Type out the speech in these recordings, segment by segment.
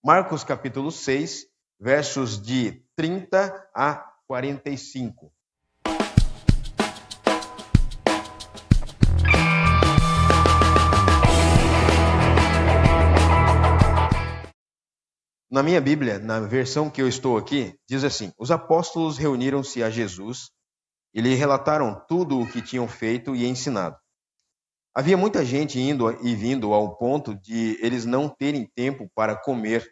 Marcos capítulo 6, versos de 30 a 45. Na minha Bíblia, na versão que eu estou aqui, diz assim: os apóstolos reuniram-se a Jesus e lhe relataram tudo o que tinham feito e ensinado. Havia muita gente indo e vindo ao ponto de eles não terem tempo para comer.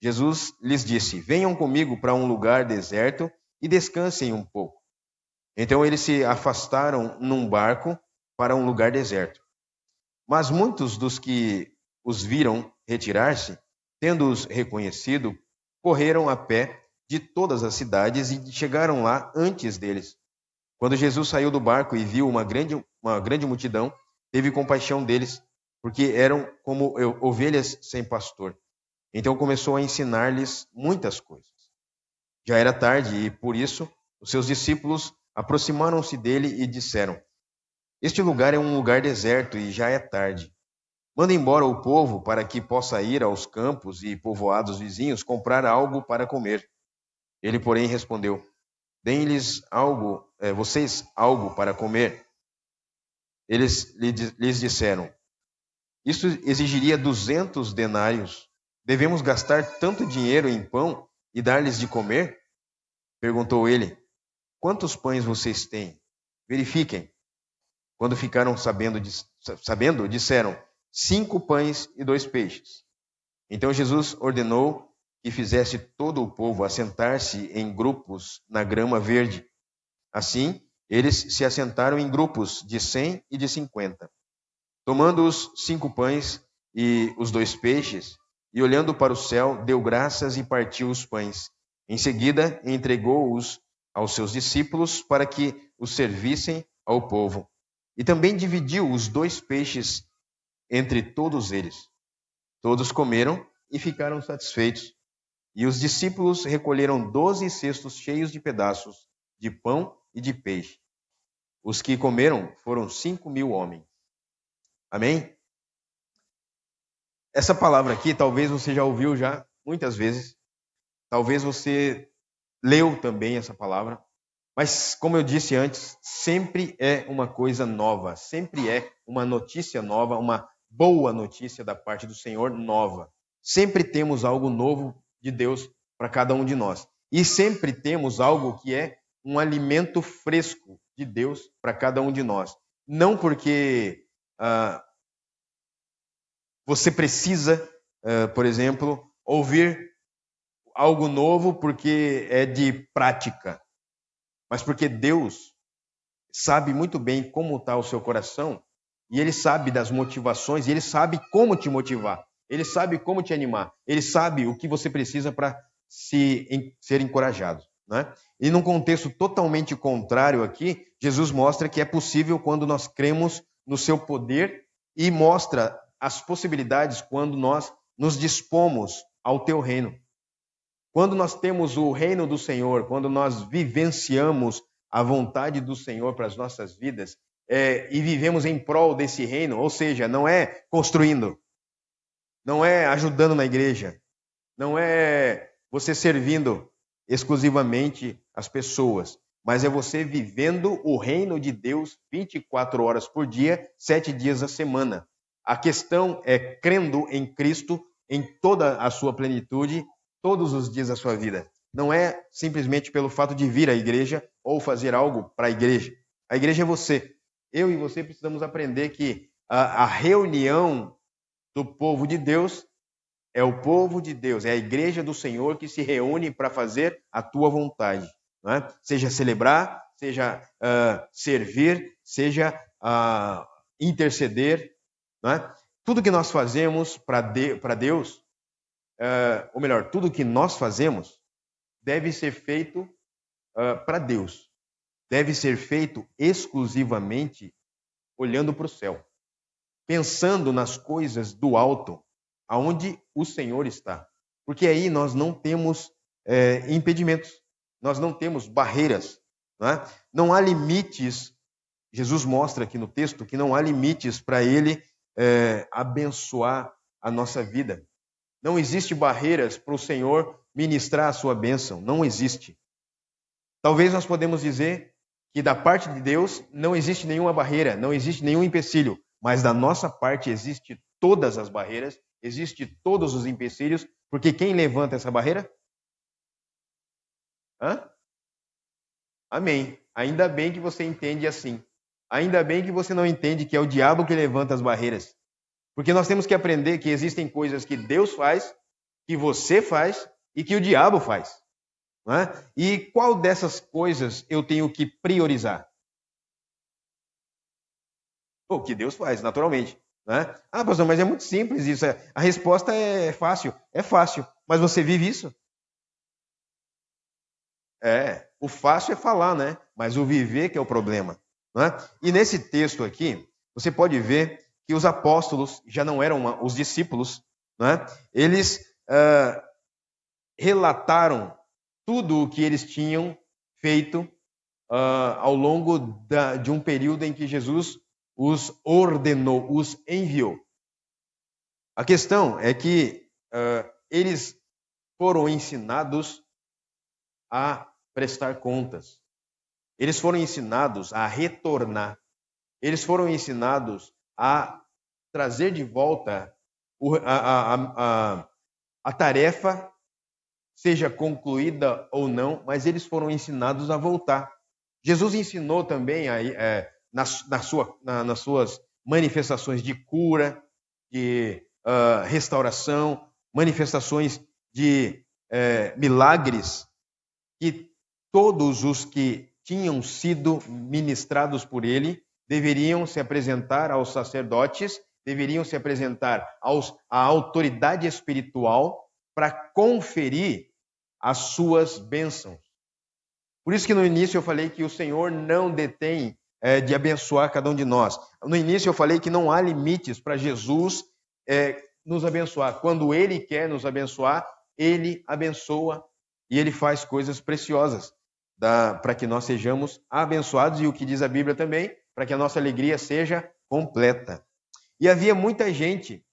Jesus lhes disse: venham comigo para um lugar deserto e descansem um pouco. Então eles se afastaram num barco para um lugar deserto. Mas muitos dos que os viram retirar-se, tendo-os reconhecido, correram a pé de todas as cidades e chegaram lá antes deles. Quando Jesus saiu do barco e viu uma grande multidão, teve compaixão deles, porque eram como ovelhas sem pastor. Então começou a ensinar-lhes muitas coisas. Já era tarde e, por isso, os seus discípulos aproximaram-se dele e disseram: este lugar é um lugar deserto e já é tarde. Manda embora o povo para que possa ir aos campos e povoados vizinhos comprar algo para comer. Ele, porém, respondeu: deem-lhes vocês algo para comer. Eles lhes disseram: isso exigiria 200 denários. Devemos gastar tanto dinheiro em pão e dar-lhes de comer? Perguntou ele: quantos pães vocês têm? Verifiquem. Quando ficaram sabendo, disseram: 5 pães e 2 peixes. Então Jesus ordenou que fizesse todo o povo assentar-se em grupos na grama verde. Assim, eles se assentaram em grupos de 100 e de 50. Tomando os 5 pães e os 2 peixes, e olhando para o céu, deu graças e partiu os pães. Em seguida, entregou-os aos seus discípulos para que os servissem ao povo. E também dividiu os 2 peixes entre todos eles. Todos comeram e ficaram satisfeitos. E os discípulos recolheram 12 cestos cheios de pedaços de pão e de peixe. Os que comeram foram 5.000 homens. Amém? Essa palavra aqui, talvez você já ouviu já muitas vezes. Talvez você leu também essa palavra. Mas, como eu disse antes, sempre é uma coisa nova. Sempre é uma notícia nova, uma boa notícia da parte do Senhor nova. Sempre temos algo novo de Deus para cada um de nós. E sempre temos algo que é um alimento fresco de Deus para cada um de nós. Não porque você precisa, por exemplo, ouvir algo novo porque é de prática, mas porque Deus sabe muito bem como está o seu coração e Ele sabe das motivações e Ele sabe como te motivar. Ele sabe como te animar. Ele sabe o que você precisa para ser encorajado, né? E num contexto totalmente contrário aqui, Jesus mostra que é possível quando nós cremos no seu poder e mostra as possibilidades quando nós nos dispomos ao teu reino. Quando nós temos o reino do Senhor, quando nós vivenciamos a vontade do Senhor para as nossas vidas e vivemos em prol desse reino, ou seja, não é construindo, não é ajudando na igreja, não é você servindo exclusivamente as pessoas, mas é você vivendo o reino de Deus 24 horas por dia, 7 dias a semana. A questão é crendo em Cristo em toda a sua plenitude, todos os dias da sua vida. Não é simplesmente pelo fato de vir à igreja ou fazer algo para a igreja. A igreja é você. Eu e você precisamos aprender que a reunião do povo de Deus é o povo de Deus, é a igreja do Senhor que se reúne para fazer a tua vontade. Não é? Seja celebrar, seja servir, seja interceder. Não é? Tudo que nós fazemos para Deus, ou melhor, tudo que nós fazemos deve ser feito para Deus. Deve ser feito exclusivamente olhando para o céu, pensando nas coisas do alto, aonde o Senhor está. Porque aí nós não temos impedimentos, nós não temos barreiras. Não é? Não há limites. Jesus mostra aqui no texto que não há limites para Ele abençoar a nossa vida. Não existe barreiras para o Senhor ministrar a sua bênção. Não existe. Talvez nós podemos dizer que da parte de Deus não existe nenhuma barreira, não existe nenhum empecilho, mas da nossa parte existe todas as barreiras, existe todos os empecilhos, porque quem levanta essa barreira? Hã? Amém. Ainda bem que você entende assim. Ainda bem que você não entende que é o diabo que levanta as barreiras. Porque nós temos que aprender que existem coisas que Deus faz, que você faz e que o diabo faz. Não é? E qual dessas coisas eu tenho que priorizar? O que Deus faz, naturalmente. Né? Ah, pastor, mas é muito simples isso. A resposta é fácil. É fácil. Mas você vive isso? O fácil é falar, né? Mas o viver que é o problema. Né? E nesse texto aqui, você pode ver que os apóstolos já não eram os discípulos, né? Eles relataram tudo o que eles tinham feito ao longo de um período em que Jesus os ordenou, os enviou. A questão é que eles foram ensinados a prestar contas. Eles foram ensinados a retornar. Eles foram ensinados a trazer de volta a tarefa, seja concluída ou não, mas eles foram ensinados a voltar. Jesus ensinou também nas suas manifestações de cura, de restauração, manifestações de milagres, que todos os que tinham sido ministrados por ele deveriam se apresentar aos sacerdotes, deveriam se apresentar à autoridade espiritual para conferir as suas bênçãos. Por isso que no início eu falei que o Senhor não detém de abençoar cada um de nós. No início eu falei que não há limites para Jesus nos abençoar. Quando Ele quer nos abençoar, Ele abençoa e Ele faz coisas preciosas para que nós sejamos abençoados, e o que diz a Bíblia também, para que a nossa alegria seja completa. E havia muita gente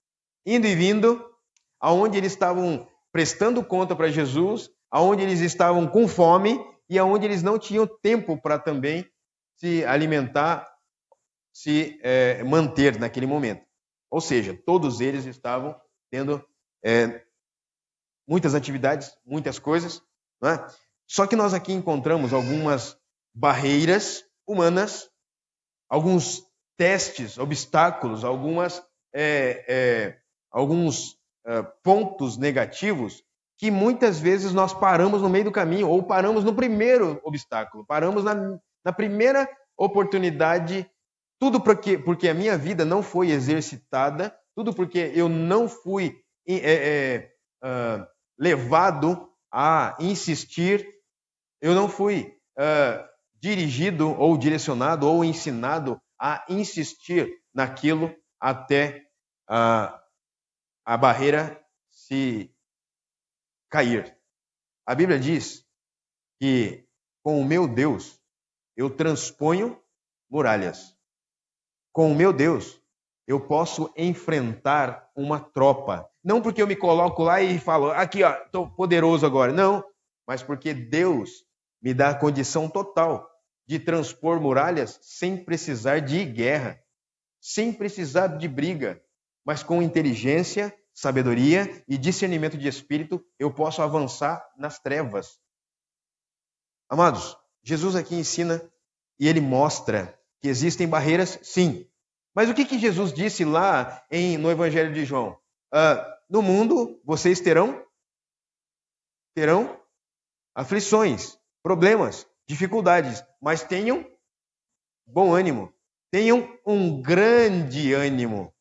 indo e vindo, aonde eles estavam prestando conta para Jesus, aonde eles estavam com fome e aonde eles não tinham tempo para também se alimentar, se manter naquele momento. Ou seja, todos eles estavam tendo muitas atividades, muitas coisas, não é? Só que nós aqui encontramos algumas barreiras humanas, alguns testes, obstáculos, alguns pontos negativos que muitas vezes nós paramos no meio do caminho, ou paramos no primeiro obstáculo, paramos na primeira oportunidade, tudo porque a minha vida não foi exercitada, tudo porque eu não fui levado a insistir, eu não fui dirigido ou direcionado ou ensinado a insistir naquilo até a barreira se cair. A Bíblia diz que com o meu Deus eu transponho muralhas. Com o meu Deus eu posso enfrentar uma tropa. Não porque eu me coloco lá e falo, aqui ó, estou poderoso agora. Não, mas porque Deus me dá a condição total de transpor muralhas sem precisar de guerra, sem precisar de briga, mas com inteligência, sabedoria e discernimento de espírito, eu posso avançar nas trevas. Amados, Jesus aqui ensina e ele mostra que existem barreiras, sim. Mas o que Jesus disse lá no Evangelho de João? No mundo vocês terão aflições, problemas, dificuldades, mas tenham bom ânimo, tenham um grande ânimo,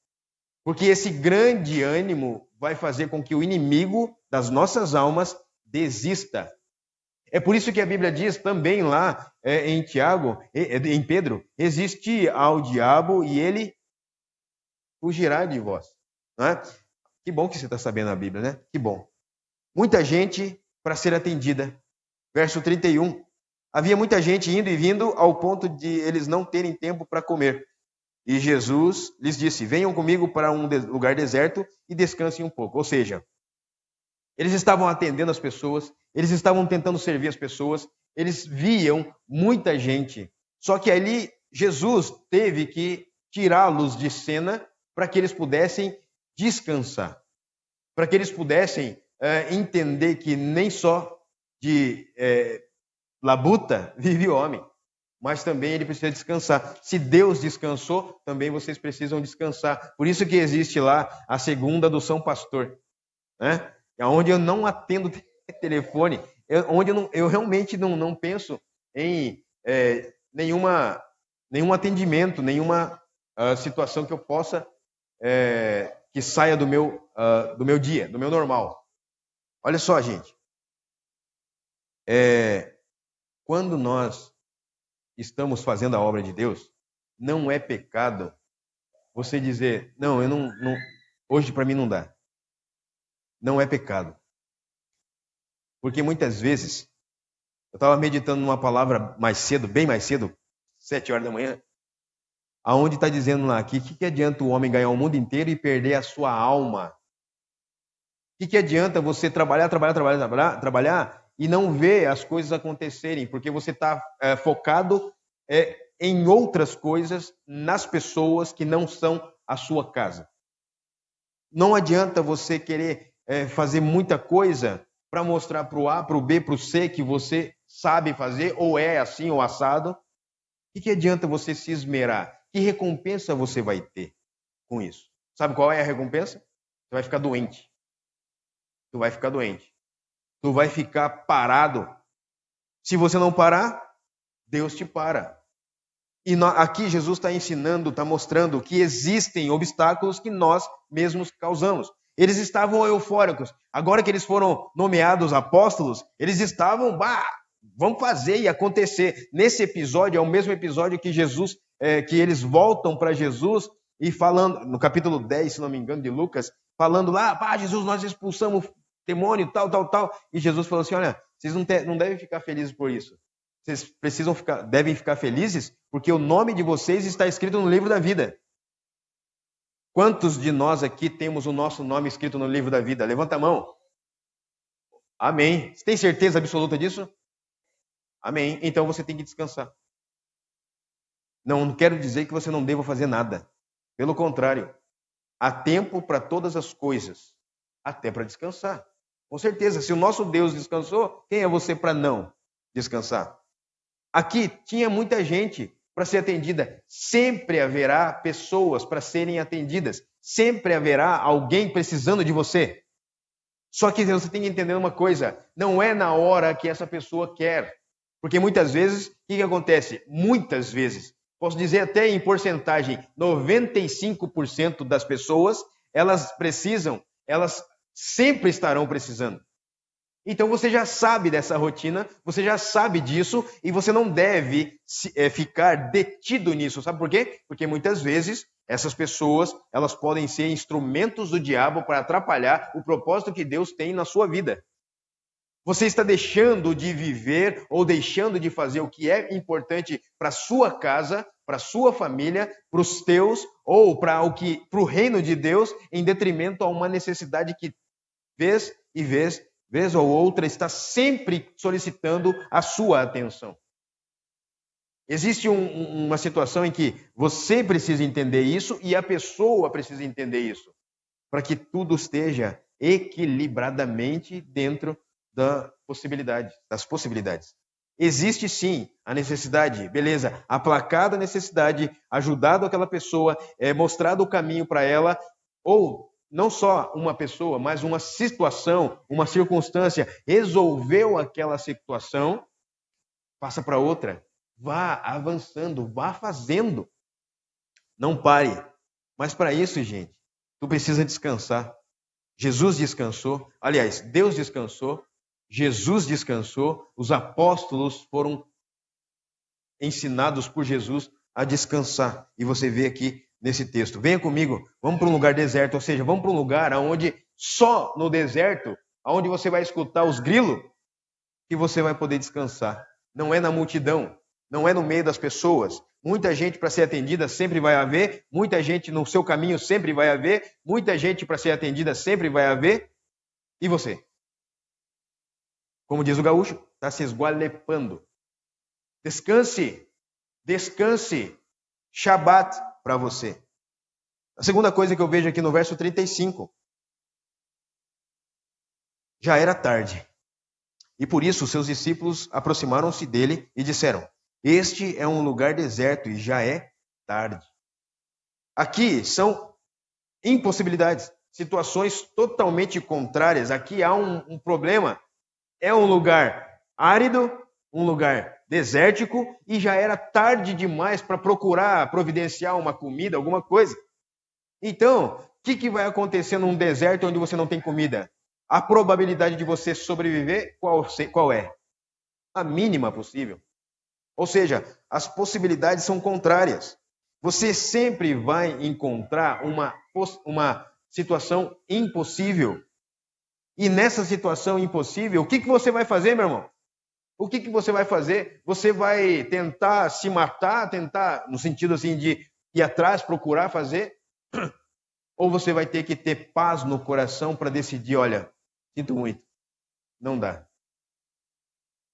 porque esse grande ânimo vai fazer com que o inimigo das nossas almas desista. É por isso que a Bíblia diz também lá em Tiago, em Pedro, resiste ao diabo e ele fugirá de vós. Não é? Que bom que você está sabendo a Bíblia, né? Que bom. Muita gente para ser atendida. Verso 31. Havia muita gente indo e vindo ao ponto de eles não terem tempo para comer. E Jesus lhes disse, venham comigo para um lugar deserto e descansem um pouco. Ou seja, Eles estavam atendendo as pessoas, eles estavam tentando servir as pessoas, eles viam muita gente. Só que ali Jesus teve que tirá-los de cena para que eles pudessem descansar, para que eles pudessem entender que nem só de labuta vive o homem, mas também ele precisa descansar. Se Deus descansou, também vocês precisam descansar. Por isso que existe lá a segunda do São Pastor, né? Onde eu não atendo telefone, onde eu realmente não penso em nenhum atendimento, nenhuma situação que eu possa que saia do meu dia, do meu normal. Olha só, gente. Quando nós estamos fazendo a obra de Deus, não é pecado você dizer, não, eu não hoje para mim não dá. Não é pecado. Porque muitas vezes, eu estava meditando numa palavra mais cedo, bem mais cedo, 7 horas da manhã, aonde está dizendo lá aqui, o que adianta o homem ganhar o mundo inteiro e perder a sua alma? O que adianta você trabalhar e não ver as coisas acontecerem, porque você está focado em outras coisas, nas pessoas que não são a sua casa. Não adianta você querer fazer muita coisa para mostrar para o A, para o B, para o C que você sabe fazer, ou é assim ou assado. O que adianta você se esmerar? Que recompensa você vai ter com isso? Sabe qual é a recompensa? Você vai ficar doente. Tu vai ficar doente. Tu vai ficar parado. Se você não parar, Deus te para. E aqui Jesus está ensinando, está mostrando que existem obstáculos que nós mesmos causamos. Eles estavam eufóricos. Agora que eles foram nomeados apóstolos, eles estavam, vamos fazer e acontecer. Nesse episódio, é o mesmo episódio que Jesus, que eles voltam para Jesus e falando, no capítulo 10, se não me engano, de Lucas, falando lá, Jesus, nós expulsamos demônio, tal. E Jesus falou assim, olha, vocês não devem ficar felizes por isso. Vocês devem ficar felizes porque o nome de vocês está escrito no livro da vida. Quantos de nós aqui temos o nosso nome escrito no livro da vida? Levanta a mão. Amém. Você tem certeza absoluta disso? Amém. Então você tem que descansar. Não quero dizer que você não deva fazer nada. Pelo contrário, há tempo para todas as coisas, até para descansar. Com certeza, se o nosso Deus descansou, quem é você para não descansar? Aqui tinha muita gente para ser atendida. Sempre haverá pessoas para serem atendidas. Sempre haverá alguém precisando de você. Só que você tem que entender uma coisa. Não é na hora que essa pessoa quer. Porque muitas vezes, o que acontece? Muitas vezes, posso dizer até em porcentagem, 95% das pessoas, elas sempre estarão precisando. Então você já sabe dessa rotina, você já sabe disso e você não deve ficar detido nisso. Sabe por quê? Porque muitas vezes essas pessoas, elas podem ser instrumentos do diabo para atrapalhar o propósito que Deus tem na sua vida. Você está deixando de viver ou deixando de fazer o que é importante para a sua casa, para a sua família, para os teus ou para o reino de Deus, em detrimento a uma necessidade que vez ou outra, está sempre solicitando a sua atenção. Existe uma situação em que você precisa entender isso e a pessoa precisa entender isso, para que tudo esteja equilibradamente dentro das possibilidades. Existe sim a necessidade, beleza, aplacado a necessidade, ajudado aquela pessoa, mostrado o caminho para ela, ou não só uma pessoa, mas uma situação, uma circunstância, resolveu aquela situação, passa para outra. Vá avançando, vá fazendo. Não pare. Mas para isso, gente, tu precisa descansar. Jesus descansou. Aliás, Deus descansou. Jesus descansou. Os apóstolos foram ensinados por Jesus a descansar. E você vê aqui nesse texto. Venha comigo, vamos para um lugar deserto, ou seja, vamos para um lugar onde só no deserto, onde você vai escutar os grilos, que você vai poder descansar. Não é na multidão, não é no meio das pessoas. Muita gente para ser atendida sempre vai haver, muita gente no seu caminho sempre vai haver, muita gente para ser atendida sempre vai haver. E você? Como diz o gaúcho, está se esgualepando. Descanse, descanse. Shabat para você. A segunda coisa que eu vejo aqui no verso 35. Já era tarde. E por isso seus discípulos aproximaram-se dele e disseram: Este é um lugar deserto e já é tarde. Aqui são impossibilidades, situações totalmente contrárias. Aqui há um problema. É um lugar árido, um lugar desértico e já era tarde demais para procurar providenciar uma comida, alguma coisa. Então, o que vai acontecer num deserto onde você não tem comida? A probabilidade de você sobreviver, qual é? A mínima possível. Ou seja, as possibilidades são contrárias. Você sempre vai encontrar uma situação impossível. E nessa situação impossível, o que você vai fazer, meu irmão? O que você vai fazer? Você vai tentar se matar, tentar, no sentido assim de ir atrás, procurar fazer? Ou você vai ter que ter paz no coração para decidir, olha, sinto muito, não dá.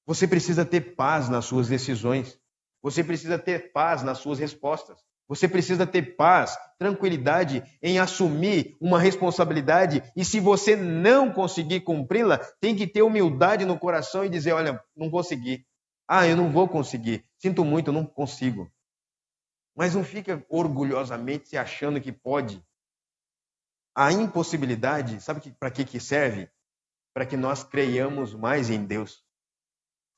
Você precisa ter paz nas suas decisões. Você precisa ter paz nas suas respostas. Você precisa ter paz, tranquilidade em assumir uma responsabilidade. E se você não conseguir cumpri-la, tem que ter humildade no coração e dizer, olha, não consegui. Ah, eu não vou conseguir. Sinto muito, eu não consigo. Mas não fica orgulhosamente se achando que pode. A impossibilidade, sabe para que serve? Para que nós creiamos mais em Deus.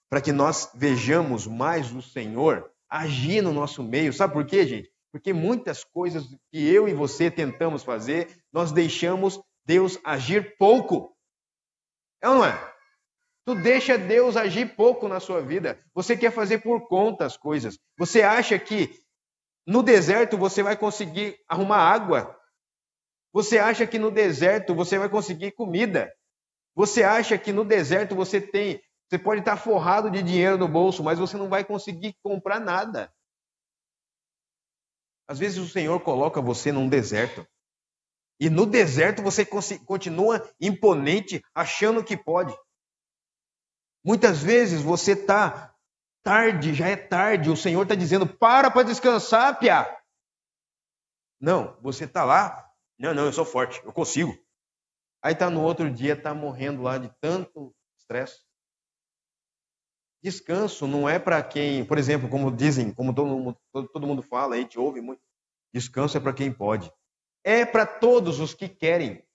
Para que nós vejamos mais o Senhor agir no nosso meio. Sabe por quê, gente? Porque muitas coisas que eu e você tentamos fazer, nós deixamos Deus agir pouco. É ou não é? Tu deixa Deus agir pouco na sua vida. Você quer fazer por conta as coisas. Você acha que no deserto você vai conseguir arrumar água. Você acha que no deserto você vai conseguir comida. Você acha que no deserto você pode estar forrado de dinheiro no bolso, mas você não vai conseguir comprar nada. Às vezes o Senhor coloca você num deserto. E no deserto você continua imponente, achando que pode. Muitas vezes você está tarde, já é tarde. O Senhor está dizendo, para descansar, piá. Não, você está lá. Não, eu sou forte, eu consigo. Aí está no outro dia, está morrendo lá de tanto estresse. Descanso não é para quem, por exemplo, como dizem, como todo mundo fala, a gente ouve muito, descanso é para quem pode. É para todos os que querem.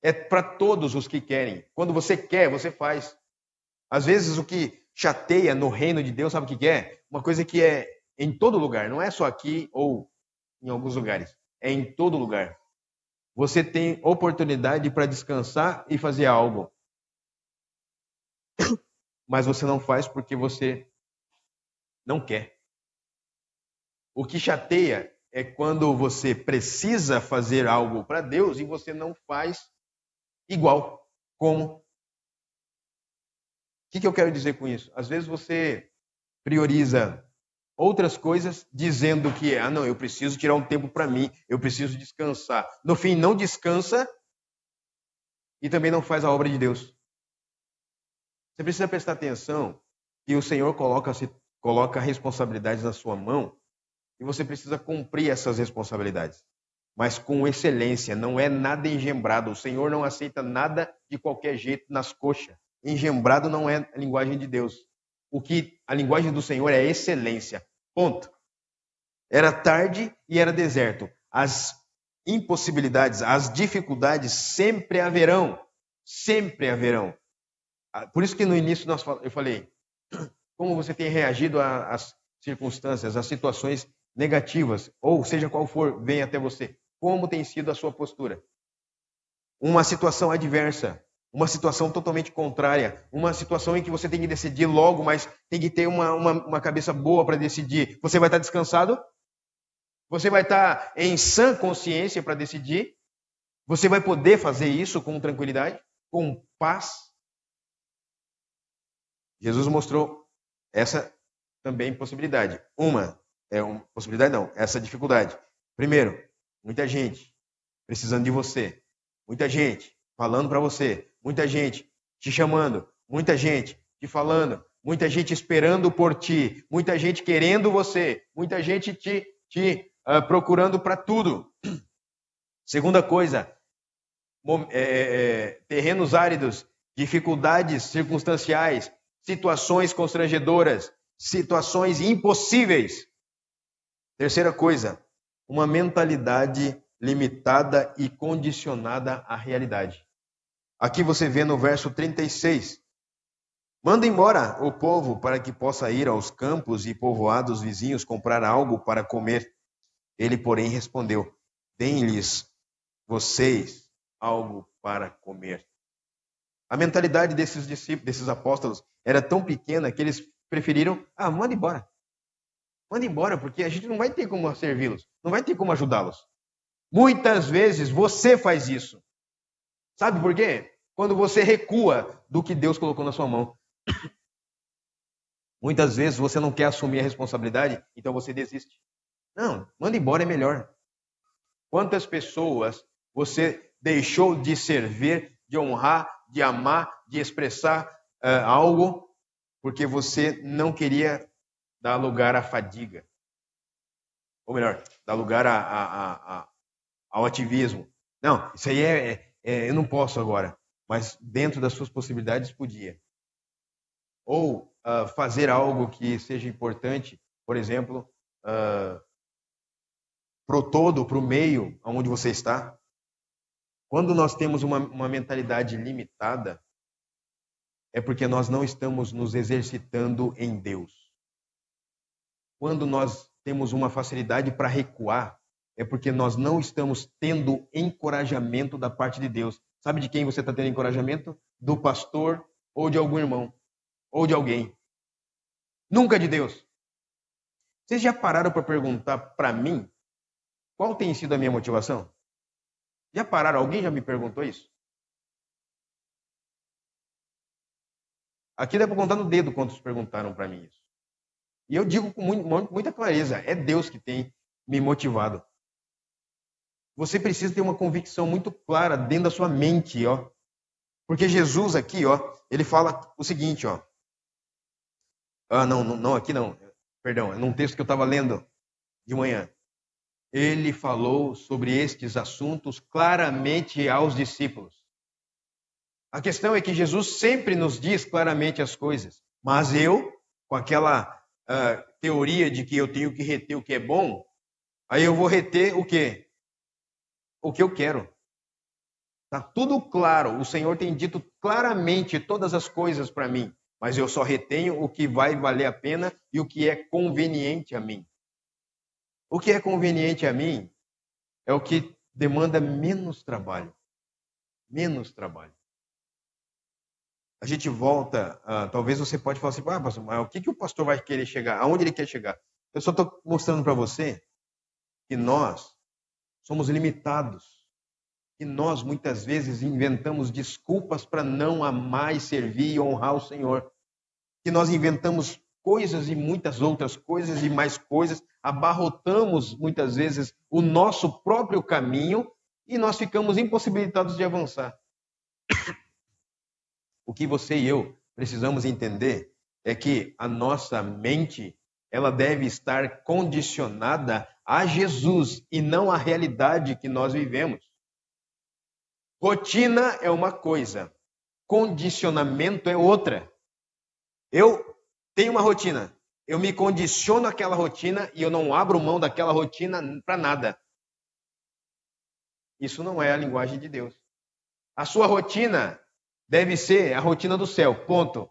É para todos os que querem. Quando você quer, você faz. Às vezes o que chateia no reino de Deus, sabe o que é? Uma coisa que é em todo lugar, não é só aqui ou em alguns lugares. É em todo lugar. Você tem oportunidade para descansar e fazer algo. Mas você não faz porque você não quer. O que chateia é quando você precisa fazer algo para Deus e você não faz igual. Como? O que eu quero dizer com isso? Às vezes você prioriza outras coisas dizendo que, não, eu preciso tirar um tempo para mim, eu preciso descansar. No fim, não descansa e também não faz a obra de Deus. Você precisa prestar atenção que o Senhor coloca responsabilidades na sua mão e você precisa cumprir essas responsabilidades. Mas com excelência, não é nada engembrado. O Senhor não aceita nada de qualquer jeito nas coxas. Engembrado não é a linguagem de Deus. A linguagem do Senhor é excelência. Ponto. Era tarde e era deserto. As impossibilidades, as dificuldades sempre haverão. Sempre haverão. Por isso que no início eu falei, como você tem reagido às circunstâncias, às situações negativas, ou seja qual for, vem até você. Como tem sido a sua postura? Uma situação adversa, uma situação totalmente contrária, uma situação em que você tem que decidir logo, mas tem que ter uma cabeça boa para decidir. Você vai estar descansado? Você vai estar em sã consciência para decidir? Você vai poder fazer isso com tranquilidade, com paz? Jesus mostrou essa também possibilidade. Possibilidade não, essa dificuldade. Primeiro, muita gente precisando de você, muita gente falando para você, muita gente te chamando, muita gente te falando, muita gente esperando por ti, muita gente querendo você, muita gente te procurando para tudo. Segunda coisa, terrenos áridos, dificuldades circunstanciais, situações constrangedoras, situações impossíveis. Terceira coisa, uma mentalidade limitada e condicionada à realidade. Aqui você vê no verso 36. Manda embora o povo para que possa ir aos campos e povoados vizinhos comprar algo para comer. Ele, porém, respondeu: deem-lhes vocês algo para comer. A mentalidade desses discípulos, desses apóstolos, era tão pequena que eles preferiram: manda embora. Manda embora, porque a gente não vai ter como servi-los, não vai ter como ajudá-los. Muitas vezes você faz isso. Sabe por quê? Quando você recua do que Deus colocou na sua mão. Muitas vezes você não quer assumir a responsabilidade, então você desiste. Não, manda embora é melhor. Quantas pessoas você deixou de servir, de honrar, de amar, de expressar algo, porque você não queria dar lugar à fadiga? Ou melhor, dar lugar ao ativismo. Não, isso aí eu não posso agora, mas dentro das suas possibilidades podia. Ou fazer algo que seja importante, por exemplo, para o todo, para o meio onde você está. Quando nós temos uma mentalidade limitada, é porque nós não estamos nos exercitando em Deus. Quando nós temos uma facilidade para recuar, é porque nós não estamos tendo encorajamento da parte de Deus. Sabe de quem você está tendo encorajamento? Do pastor ou de algum irmão, ou de alguém. Nunca de Deus. Vocês já pararam para perguntar para mim qual tem sido a minha motivação? Já pararam? Alguém já me perguntou isso? Aqui dá para contar no dedo quantos perguntaram para mim isso. E eu digo com muita clareza, é Deus que tem me motivado. Você precisa ter uma convicção muito clara dentro da sua mente, ó. Porque Jesus aqui, ó, ele fala o seguinte, ó. Não, aqui não. Perdão, é num texto que eu estava lendo de manhã. Ele falou sobre estes assuntos claramente aos discípulos. A questão é que Jesus sempre nos diz claramente as coisas. Mas eu, com aquela teoria de que eu tenho que reter o que é bom, aí eu vou reter o quê? O que eu quero. Está tudo claro. O Senhor tem dito claramente todas as coisas para mim. Mas eu só retenho o que vai valer a pena e o que é conveniente a mim. O que é conveniente a mim é o que demanda menos trabalho. Menos trabalho. A gente volta, talvez você pode falar assim, pastor, mas o que o pastor vai querer chegar? Aonde ele quer chegar? Eu só estou mostrando para você que nós somos limitados. E nós, muitas vezes, inventamos desculpas para não amar e servir e honrar o Senhor. Que nós inventamos coisas e muitas outras coisas e mais coisas, abarrotamos, muitas vezes, o nosso próprio caminho e nós ficamos impossibilitados de avançar. O que você e eu precisamos entender é que a nossa mente, ela deve estar condicionada a Jesus e não à realidade que nós vivemos. Rotina é uma coisa, condicionamento é outra. Eu tenho uma rotina, eu me condiciono àquela rotina e eu não abro mão daquela rotina para nada. Isso não é a linguagem de Deus. A sua rotina deve ser a rotina do céu, ponto.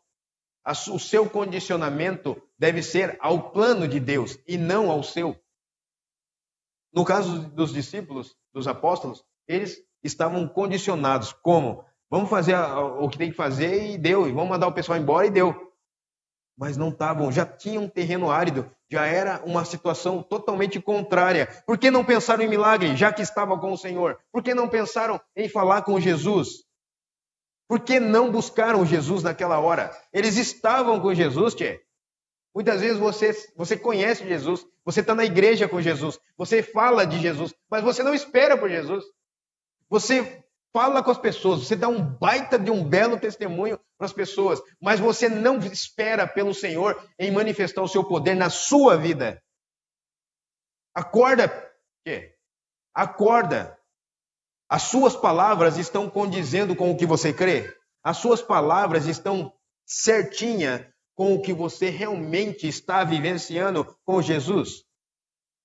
O seu condicionamento deve ser ao plano de Deus e não ao seu. No caso dos discípulos, dos apóstolos, eles estavam condicionados. Como? Vamos fazer o que tem que fazer e deu. E vamos mandar o pessoal embora e deu. Mas não estavam, já tinham um terreno árido, já era uma situação totalmente contrária. Por que não pensaram em milagre, já que estavam com o Senhor? Por que não pensaram em falar com Jesus? Por que não buscaram Jesus naquela hora? Eles estavam com Jesus, tchê. Muitas vezes você conhece Jesus, você está na igreja com Jesus, você fala de Jesus, mas você não espera por Jesus. Você fala com as pessoas, você dá um baita de um belo testemunho para as pessoas, mas você não espera pelo Senhor em manifestar o seu poder na sua vida. Acorda, quê? Acorda. As suas palavras estão condizendo com o que você crê? As suas palavras estão certinha com o que você realmente está vivenciando com Jesus?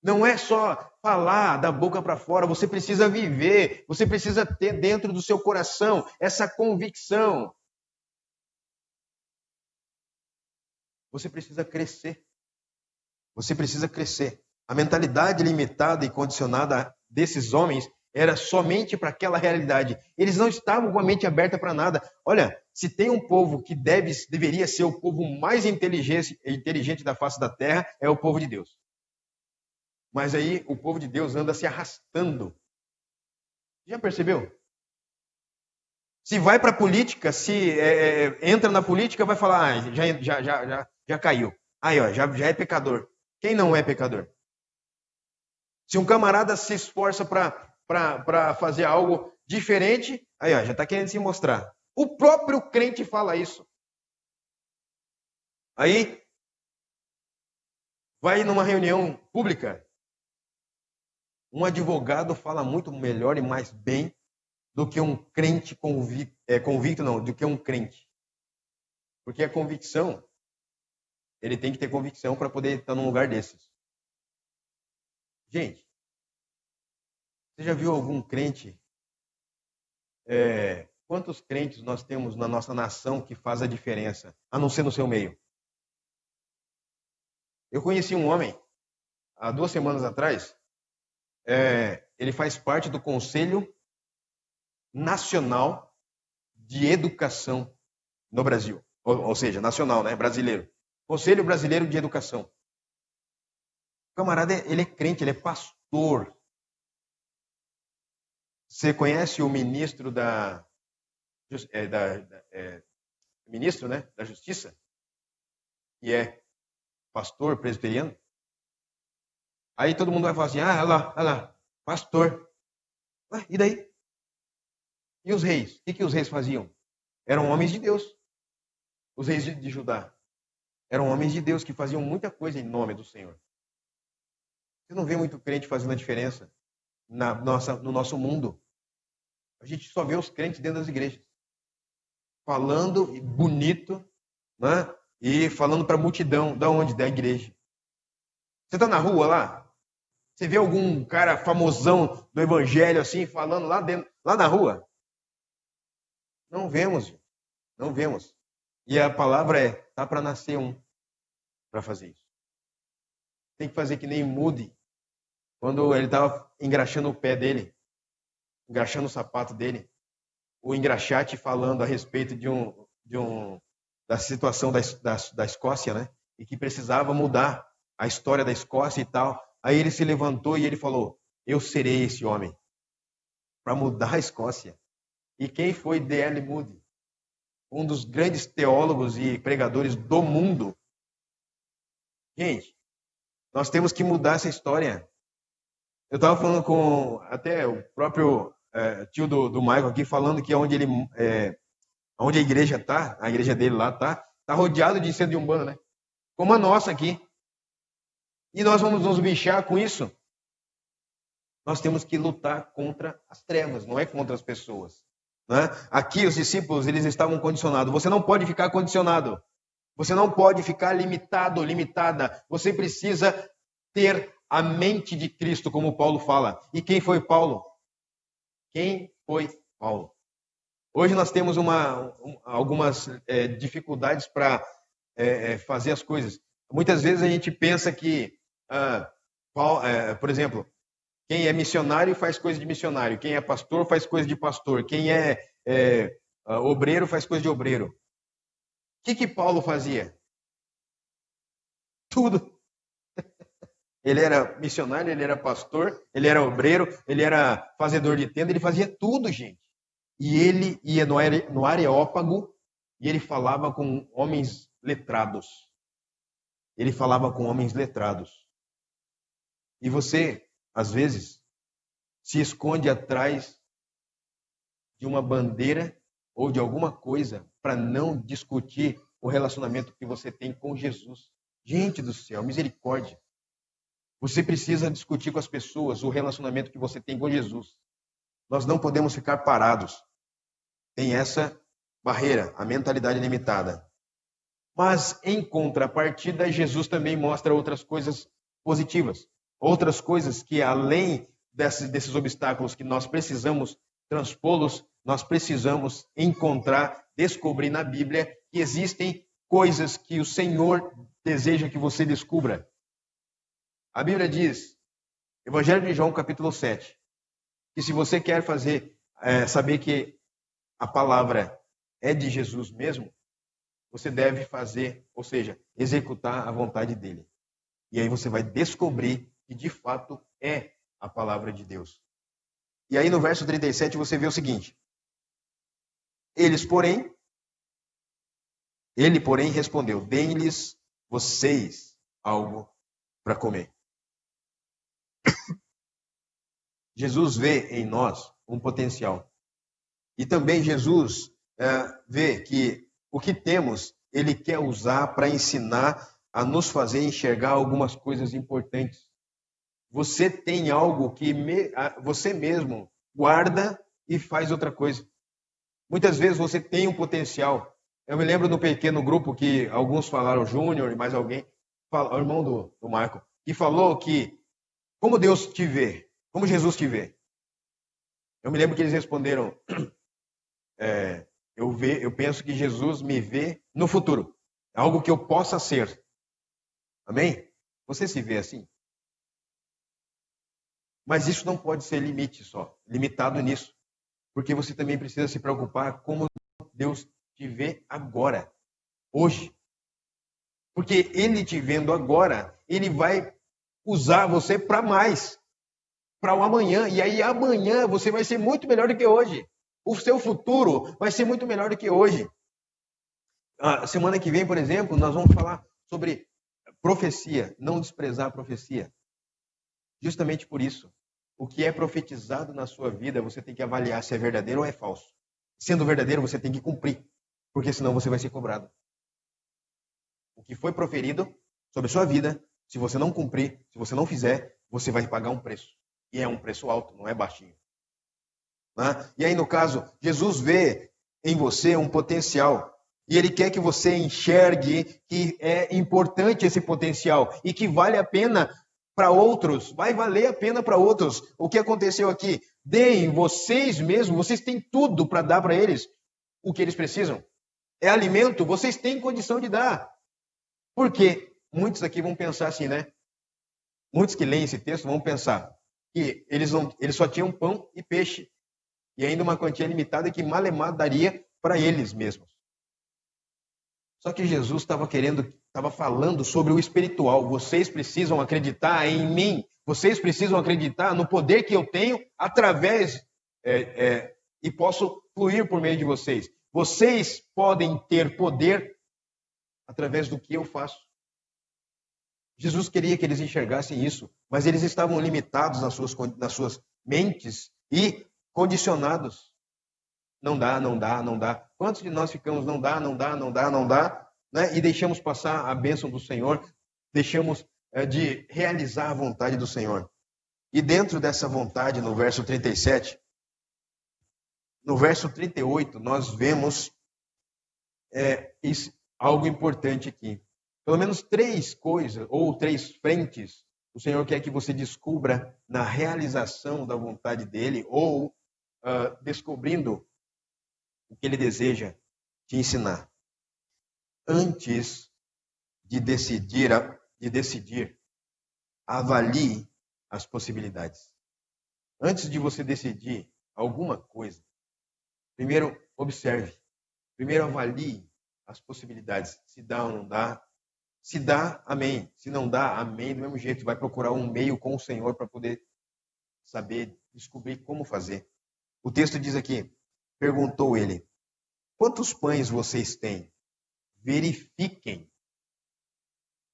Não é só falar da boca para fora, você precisa viver, você precisa ter dentro do seu coração essa convicção. Você precisa crescer. Você precisa crescer. A mentalidade limitada e condicionada desses homens era somente para aquela realidade. Eles não estavam com a mente aberta para nada. Olha, se tem um povo que deveria ser o povo mais inteligente da face da terra, é o povo de Deus. Mas aí o povo de Deus anda se arrastando. Já percebeu? Se vai para a política, se entra na política, vai falar, já caiu. Aí, ó, já é pecador. Quem não é pecador? Se um camarada se esforça para fazer algo diferente, aí, ó, já está querendo se mostrar. O próprio crente fala isso. Aí, vai numa reunião pública, um advogado fala muito melhor e mais bem do que um crente convicto, não, do que um crente. Porque a convicção, ele tem que ter convicção para poder estar num lugar desses. Gente, você já viu algum crente? Quantos crentes nós temos na nossa nação que faz a diferença, a não ser no seu meio? Eu conheci um homem, há 2 semanas atrás, ele faz parte do Conselho Nacional de Educação no Brasil. Ou seja, nacional, né? Brasileiro. Conselho Brasileiro de Educação. O camarada, ele é crente, ele é pastor. Você conhece o ministro ministro, né, da Justiça? Que é pastor presbiteriano? Aí todo mundo vai falar assim, olha lá, pastor. Ué, e daí? E os reis? O que os reis faziam? Eram homens de Deus. Os reis de Judá eram homens de Deus que faziam muita coisa em nome do Senhor. Você não vê muito crente fazendo a diferença no nosso mundo. A gente só vê os crentes dentro das igrejas. Falando bonito, né? E falando para a multidão. Da onde? Da igreja. Você está na rua lá? Você vê algum cara famosão do evangelho assim, falando lá dentro, lá na rua? Não vemos, não vemos. E a palavra tá para nascer um para fazer isso. Tem que fazer que nem Moody, quando ele estava engraxando o pé dele, engraxando o sapato dele, o engraxate falando a respeito da situação da Escócia, né? E que precisava mudar a história da Escócia e tal. Aí ele se levantou e ele falou: eu serei esse homem para mudar a Escócia. E quem foi D.L. Moody? Um dos grandes teólogos e pregadores do mundo. Gente, nós temos que mudar essa história. Eu estava falando com até o próprio tio do Michael aqui, falando que onde a igreja está, a igreja dele lá está rodeado de centro de umbanda, né? Como a nossa aqui. E nós vamos nos bichar com isso? Nós temos que lutar contra as trevas, não é contra as pessoas. Né? Aqui os discípulos, eles estavam condicionados. Você não pode ficar condicionado. Você não pode ficar limitado, limitada. Você precisa ter a mente de Cristo, como Paulo fala. E quem foi Paulo? Quem foi Paulo? Hoje nós temos algumas dificuldades para fazer as coisas. Muitas vezes a gente pensa que, por exemplo, quem é missionário faz coisa de missionário. Quem é pastor faz coisa de pastor. Quem é obreiro faz coisa de obreiro. O que Paulo fazia? Tudo. Ele era missionário, ele era pastor, ele era obreiro, ele era fazedor de tenda, ele fazia tudo, gente. E ele ia no Areópago e ele falava com homens letrados. Ele falava com homens letrados. E você, às vezes, se esconde atrás de uma bandeira ou de alguma coisa para não discutir o relacionamento que você tem com Jesus. Gente do céu, misericórdia. Você precisa discutir com as pessoas o relacionamento que você tem com Jesus. Nós não podemos ficar parados. Tem essa barreira, a mentalidade limitada. Mas, em contrapartida, Jesus também mostra outras coisas positivas. Outras coisas que, além desses obstáculos que nós precisamos transpô-los, nós precisamos encontrar, descobrir na Bíblia que existem coisas que o Senhor deseja que você descubra. A Bíblia diz, Evangelho de João, capítulo 7, que se você quer saber que a palavra é de Jesus mesmo, você deve fazer, ou seja, executar a vontade dele. E aí você vai descobrir que de fato é a palavra de Deus. E aí no verso 37 você vê o seguinte: ele, porém, respondeu: deem-lhes vocês algo para comer. Jesus vê em nós um potencial. E também Jesus vê que o que temos, ele quer usar para ensinar a nos fazer enxergar algumas coisas importantes. Você tem algo que você mesmo guarda e faz outra coisa. Muitas vezes você tem um potencial. Eu me lembro no pequeno grupo que alguns falaram, Júnior e mais alguém, o irmão do Marco, que falou que como Deus te vê, como Jesus te vê. Eu me lembro que eles responderam, eu penso que Jesus me vê no futuro. Algo que eu possa ser. Amém? Você se vê assim? Mas isso não pode ser limitado nisso. Porque você também precisa se preocupar como Deus te vê agora, hoje. Porque Ele te vendo agora, Ele vai usar você para mais, para o amanhã. E aí amanhã você vai ser muito melhor do que hoje. O seu futuro vai ser muito melhor do que hoje. A semana que vem, por exemplo, nós vamos falar sobre profecia, não desprezar a profecia. Justamente por isso, o que é profetizado na sua vida, você tem que avaliar se é verdadeiro ou é falso. Sendo verdadeiro, você tem que cumprir, porque senão você vai ser cobrado. O que foi proferido sobre a sua vida, se você não cumprir, se você não fizer, você vai pagar um preço. E é um preço alto, não é baixinho. E aí, no caso, Jesus vê em você um potencial. E Ele quer que você enxergue que é importante esse potencial e que vale a pena para outros, vai valer a pena para outros. O que aconteceu aqui? Deem vocês mesmos, vocês têm tudo para dar para eles o que eles precisam. É alimento, vocês têm condição de dar. Por quê? Muitos aqui vão pensar assim, né? Muitos que leem esse texto vão pensar que eles só tinham pão e peixe. E ainda uma quantia limitada que malemar daria para eles mesmos. Só que Jesus estava falando sobre o espiritual. Vocês precisam acreditar em mim. Vocês precisam acreditar no poder que eu tenho através e posso fluir por meio de vocês. Vocês podem ter poder através do que eu faço. Jesus queria que eles enxergassem isso, mas eles estavam limitados nas suas mentes e condicionados. Não dá, não dá, não dá. Quantos de nós ficamos não dá, não dá, não dá, não dá, né? E deixamos passar a bênção do Senhor, deixamos de realizar a vontade do Senhor. E dentro dessa vontade, no verso 37, no verso 38, nós vemos algo importante aqui. Pelo menos 3 coisas, ou 3 frentes, o Senhor quer que você descubra na realização da vontade dEle, ou descobrindo o que Ele deseja te ensinar. Antes de decidir, avalie as possibilidades. Antes de você decidir alguma coisa, primeiro observe, primeiro avalie as possibilidades, se dá ou não dá. Se dá, amém. Se não dá, amém. Do mesmo jeito, vai procurar um meio com o Senhor para poder saber, descobrir como fazer. O texto diz aqui, perguntou ele, quantos pães vocês têm? Verifiquem.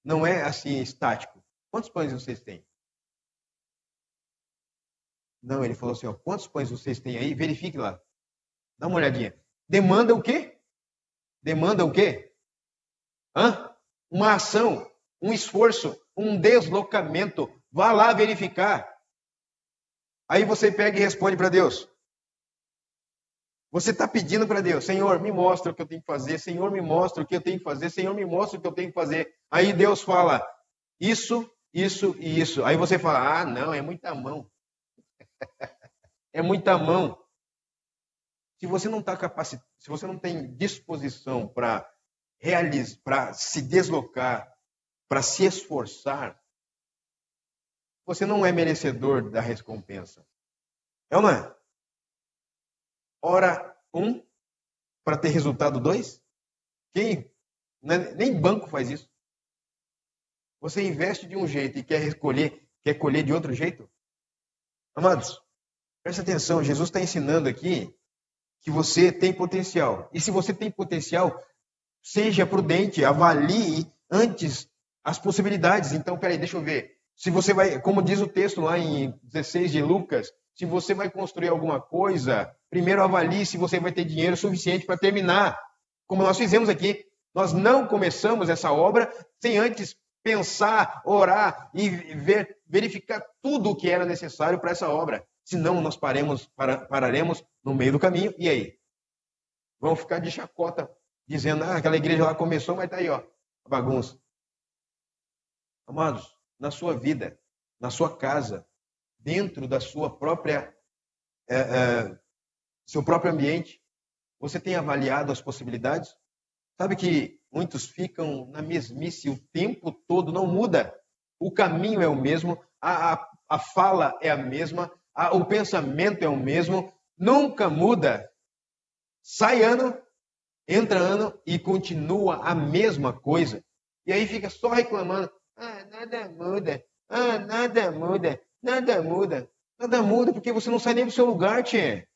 Não é assim estático. Quantos pães vocês têm? Não, ele falou assim, quantos pães vocês têm aí? Verifique lá. Dá uma olhadinha. Demanda o quê? Demanda o quê? Uma ação, um esforço, um deslocamento. Vá lá verificar. Aí você pega e responde para Deus. Você está pedindo para Deus, Senhor, me mostra o que eu tenho que fazer, Senhor, me mostra o que eu tenho que fazer, Senhor, me mostra o que eu tenho que fazer. Aí Deus fala, isso, isso e isso. Aí você fala, não, é muita mão. É muita mão. Se você não está capacitado, se você não tem disposição para realizar, para se deslocar, para se esforçar, você não é merecedor da recompensa. É ou não é? Hora 1 para ter resultado 2? Quem? Nem banco faz isso. Você investe de um jeito e quer colher de outro jeito? Amados, presta atenção, Jesus está ensinando aqui que você tem potencial. E se você tem potencial, seja prudente, avalie antes as possibilidades. Então, peraí, deixa eu ver. Se você vai, como diz o texto lá em 16 de Lucas, se você vai construir alguma coisa, primeiro avalie se você vai ter dinheiro suficiente para terminar. Como nós fizemos aqui. Nós não começamos essa obra sem antes pensar, orar e verificar tudo o que era necessário para essa obra. Senão nós pararemos no meio do caminho. E aí? Vamos ficar de chacota, dizendo, aquela igreja lá começou, mas está aí, ó, a bagunça. Amados, na sua vida, na sua casa, dentro da sua própria, seu próprio ambiente, você tem avaliado as possibilidades? Sabe que muitos ficam na mesmice o tempo todo, não muda. O caminho é o mesmo, a fala é a mesma, o pensamento é o mesmo, nunca muda. Sai ano, entra ano e continua a mesma coisa. E aí fica só reclamando. Nada muda. Nada muda. Nada muda. Nada muda porque você não sai nem do seu lugar, tchê.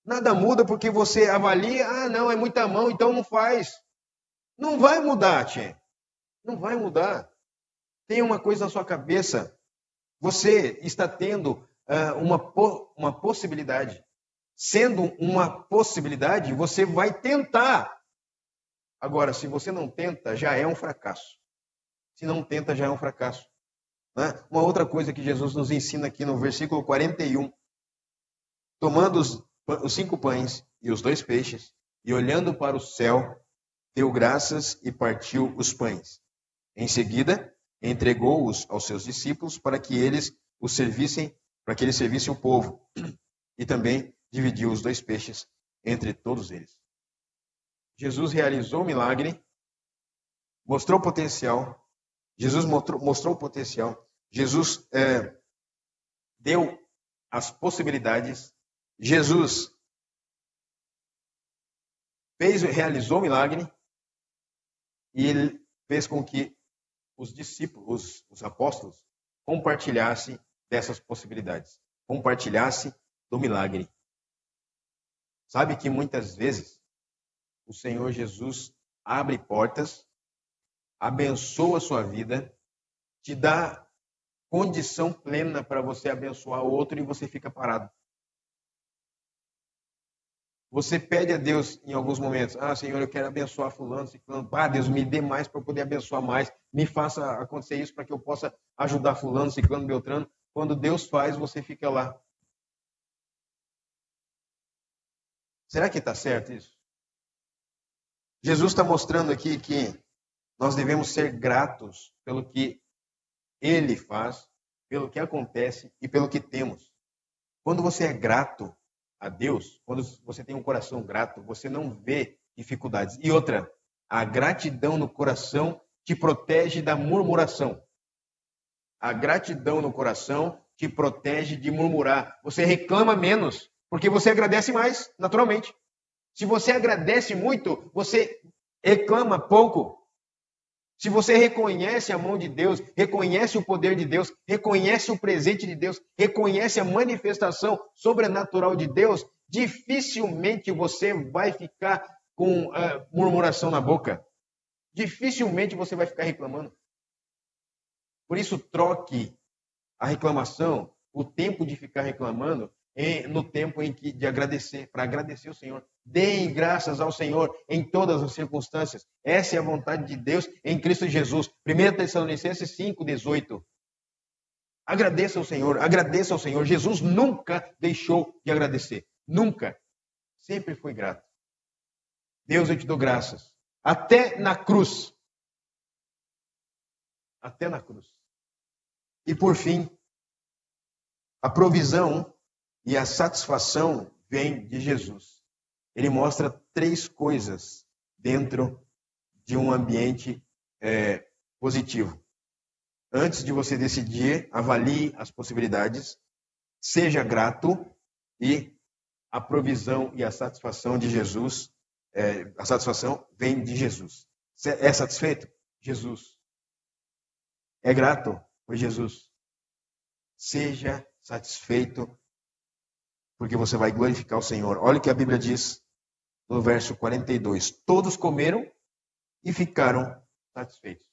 Nada muda porque você avalia, não, é muita mão, então não faz. Não vai mudar, tchê. Não vai mudar. Tem uma coisa na sua cabeça. Você está tendo uma possibilidade. Sendo uma possibilidade, você vai tentar. Agora, se você não tenta, já é um fracasso. Se não tenta, já é um fracasso. Né? Uma outra coisa que Jesus nos ensina aqui no versículo 41. Tomando os 5 pães e os 2 peixes, e olhando para o céu, deu graças e partiu os pães. Em seguida, entregou-os aos seus discípulos para que eles servissem o povo. E também dividiu os 2 peixes entre todos eles. Jesus realizou o milagre, mostrou potencial. Jesus mostrou o potencial. Jesus deu as possibilidades. Jesus realizou o milagre e ele fez com que os discípulos, os apóstolos, compartilhassem dessas possibilidades, compartilhassem do milagre. Sabe que muitas vezes o Senhor Jesus abre portas, abençoa a sua vida, te dá condição plena para você abençoar o outro e você fica parado. Você pede a Deus em alguns momentos, Senhor, eu quero abençoar fulano, ciclano. Deus, me dê mais para eu poder abençoar mais. Me faça acontecer isso para que eu possa ajudar fulano, ciclano, beltrano. Quando Deus faz, você fica lá. Será que está certo isso? Jesus está mostrando aqui que nós devemos ser gratos pelo que Ele faz, pelo que acontece e pelo que temos. Quando você é grato a Deus, quando você tem um coração grato, você não vê dificuldades. E outra, a gratidão no coração te protege da murmuração. A gratidão no coração te protege de murmurar. Você reclama menos, porque você agradece mais, naturalmente. Se você agradece muito, você reclama pouco. Se você reconhece a mão de Deus, reconhece o poder de Deus, reconhece o presente de Deus, reconhece a manifestação sobrenatural de Deus, dificilmente você vai ficar com murmuração na boca. Dificilmente você vai ficar reclamando. Por isso, troque a reclamação, o tempo de ficar reclamando, no tempo em que de agradecer, para agradecer o Senhor. Deem graças ao Senhor em todas as circunstâncias. Essa é a vontade de Deus em Cristo Jesus. 1 Tessalonicenses 5:18. Agradeça ao Senhor, agradeça ao Senhor. Jesus nunca deixou de agradecer. Nunca. Sempre foi grato. Deus, eu te dou graças. Até na cruz. Até na cruz. E por fim, a provisão e a satisfação vem de Jesus. Ele mostra 3 coisas dentro de um ambiente positivo. Antes de você decidir, avalie as possibilidades, seja grato e a provisão e a satisfação de Jesus, a satisfação vem de Jesus. É satisfeito? Jesus. É grato por Jesus. Seja satisfeito, porque você vai glorificar o Senhor. Olha o que a Bíblia diz no verso 42. Todos comeram e ficaram satisfeitos.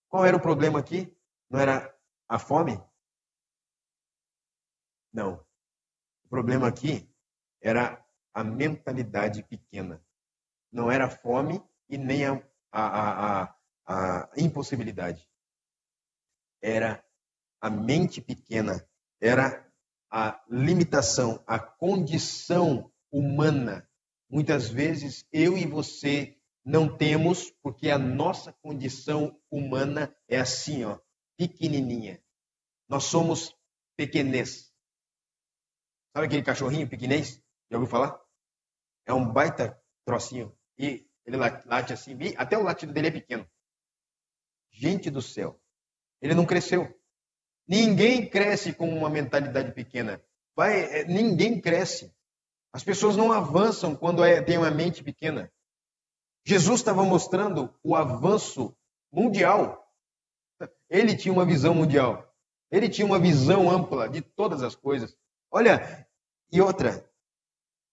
Qual era o problema aqui? Não era a fome? Não. O problema aqui era a mentalidade pequena. Não era a fome e nem a impossibilidade. Era a mente pequena. Era a limitação, a condição humana. Muitas vezes eu e você não temos, porque a nossa condição humana é assim, ó, pequenininha. Nós somos pequenês. Sabe aquele cachorrinho pequenês? Já ouviu falar? É um baita trocinho. E ele late assim, até o latido dele é pequeno. Gente do céu. Ele não cresceu. Ninguém cresce com uma mentalidade pequena. Ninguém cresce. As pessoas não avançam quando tem uma mente pequena. Jesus estava mostrando o avanço mundial. Ele tinha uma visão mundial. Ele tinha uma visão ampla de todas as coisas. Olha, e outra,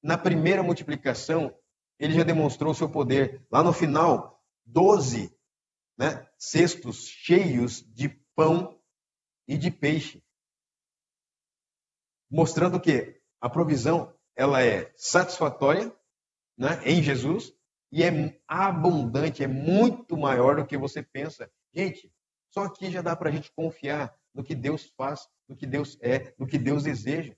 na primeira multiplicação, ele já demonstrou o seu poder. Lá no final, 12 cestos cheios de pão e de peixe. Mostrando que a provisão ela é satisfatória, em Jesus, e é abundante, é muito maior do que você pensa. Gente, só aqui já dá para a gente confiar no que Deus faz, no que Deus é, no que Deus deseja.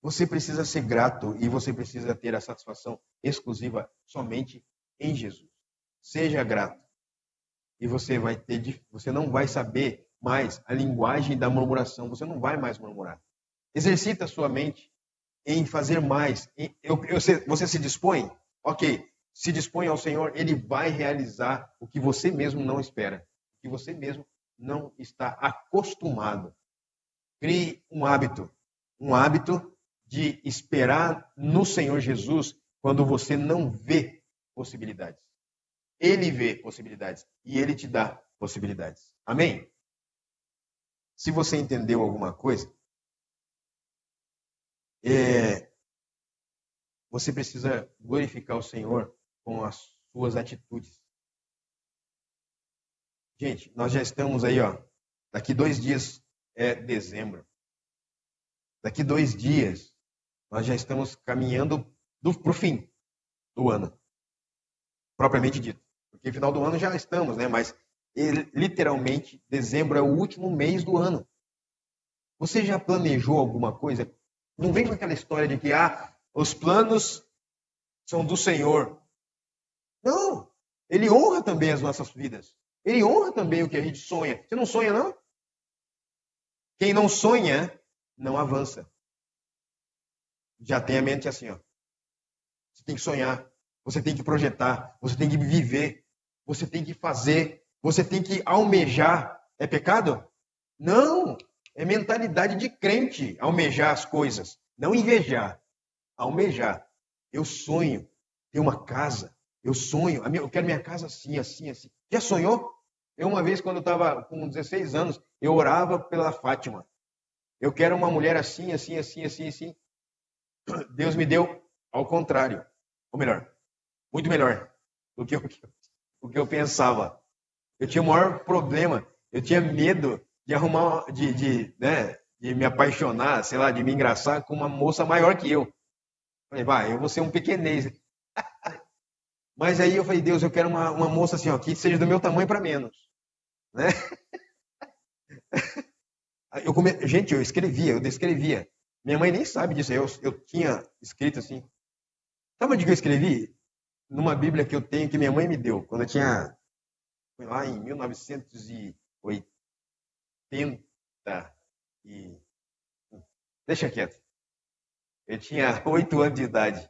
Você precisa ser grato e você precisa ter a satisfação exclusiva somente em Jesus. Seja grato. E você não vai saber mais a linguagem da murmuração, você não vai mais murmurar. Exercita a sua mente em fazer mais. Você se dispõe? Ok. Se dispõe ao Senhor, Ele vai realizar o que você mesmo não espera. O que você mesmo não está acostumado. Crie um hábito. Um hábito de esperar no Senhor Jesus quando você não vê possibilidades. Ele vê possibilidades e Ele te dá possibilidades. Amém? Se você entendeu alguma coisa, você precisa glorificar o Senhor com as suas atitudes. Gente, nós já estamos aí, ó. Daqui 2 dias é dezembro. Daqui 2 dias, nós já estamos caminhando para o fim do ano. Propriamente dito. Porque final do ano já estamos, né? Mas literalmente, dezembro é o último mês do ano. Você já planejou alguma coisa? Não vem com aquela história de que os planos são do Senhor. Não. Ele honra também as nossas vidas. Ele honra também o que a gente sonha. Você não sonha, não? Quem não sonha, não avança. Já tem a mente assim, ó. Você tem que sonhar. Você tem que projetar. Você tem que viver. Você tem que fazer. Você tem que almejar. É pecado? Não. É mentalidade de crente almejar as coisas. Não invejar. Almejar. Eu sonho ter uma casa. Eu sonho. Eu quero minha casa assim, assim, assim. Já sonhou? Eu uma vez, quando eu estava com 16 anos, eu orava pela Fátima. Eu quero uma mulher assim, assim, assim, assim, assim. Deus me deu ao contrário. Ou melhor, muito melhor do que o que eu pensava. Eu tinha o maior problema. Eu tinha medo de arrumar, de de me apaixonar, sei lá, de me engraçar com uma moça maior que eu. Falei, vai, eu vou ser um pequenês. Mas aí eu falei, Deus, eu quero uma moça assim, ó, que seja do meu tamanho para menos, né? Gente, eu descrevia. Minha mãe nem sabe disso. Eu tinha escrito assim. Sabe onde que eu escrevi? Numa Bíblia que eu tenho, que minha mãe me deu, quando eu tinha, foi lá em 1980 e... Deixa quieto. Eu tinha 8 anos de idade.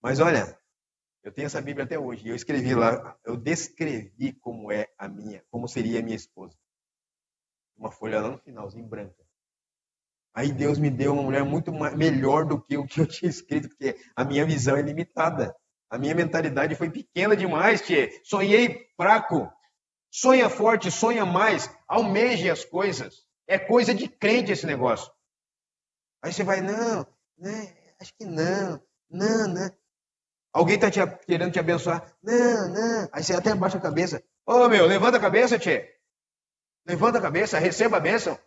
Mas olha, eu tenho essa Bíblia até hoje. Eu escrevi lá, eu descrevi como é a minha, como seria a minha esposa. Uma folha lá no finalzinho branca. Aí Deus me deu uma mulher muito melhor do que o que eu tinha escrito, porque a minha visão é limitada. A minha mentalidade foi pequena demais, tchê. Sonhei fraco. Sonha forte, sonha mais. Almeje as coisas. É coisa de crente esse negócio. Aí você vai, não, né? Acho que não, né? Alguém está querendo te abençoar. Não. Aí você até abaixa a cabeça. Ô, meu, levanta a cabeça, tchê. Levanta a cabeça, receba a bênção.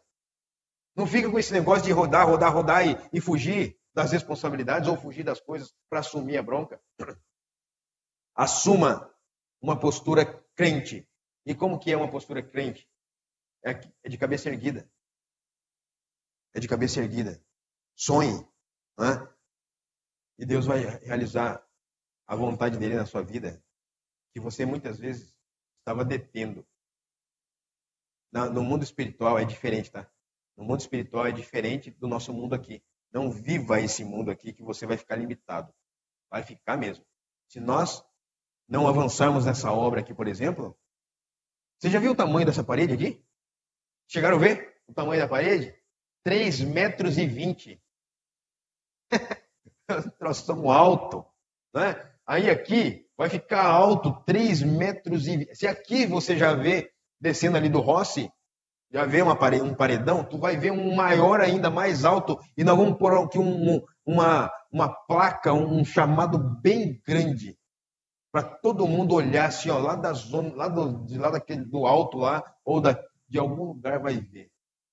Não fica com esse negócio de rodar e fugir das responsabilidades ou fugir das coisas para assumir a bronca. Assuma uma postura crente. E como que é uma postura crente? É de cabeça erguida. É de cabeça erguida. Sonhe. Né? E Deus vai realizar a vontade dele na sua vida, que você muitas vezes estava detendo. No mundo espiritual é diferente, tá? No mundo espiritual é diferente do nosso mundo aqui. Não viva esse mundo aqui que você vai ficar limitado. Vai ficar mesmo. Se nós não avançarmos nessa obra aqui, por exemplo, você já viu o tamanho dessa parede aqui? Chegaram a ver o tamanho da parede? 3,20 metros. Nós somos alto, né? Aí aqui vai ficar alto 3,20 metros. Se aqui você já vê, descendo ali do Rossi, já vê um paredão, tu vai ver um maior ainda, mais alto, e nós vamos pôr aqui uma placa, um chamado bem grande, para todo mundo olhar assim, ó, lá da zona, do alto lá, ou de algum lugar vai ver.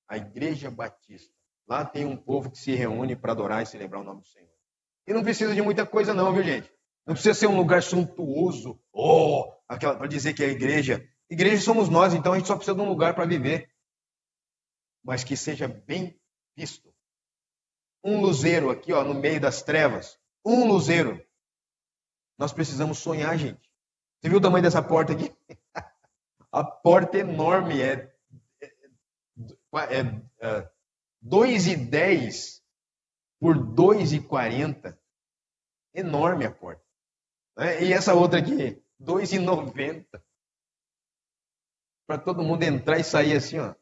A Igreja Batista. Lá tem um povo que se reúne para adorar e celebrar o nome do Senhor. E não precisa de muita coisa não, viu, gente? Não precisa ser um lugar suntuoso, para dizer que é a igreja. Igreja somos nós, então a gente só precisa de um lugar para viver. Mas que seja bem visto. Um luzeiro aqui, ó, no meio das trevas. Um luzeiro. Nós precisamos sonhar, gente. Você viu o tamanho dessa porta aqui? A porta é enorme, é 2,10 por 2,40. Enorme a porta. E essa outra aqui, 2,90. Para todo mundo entrar e sair assim, ó.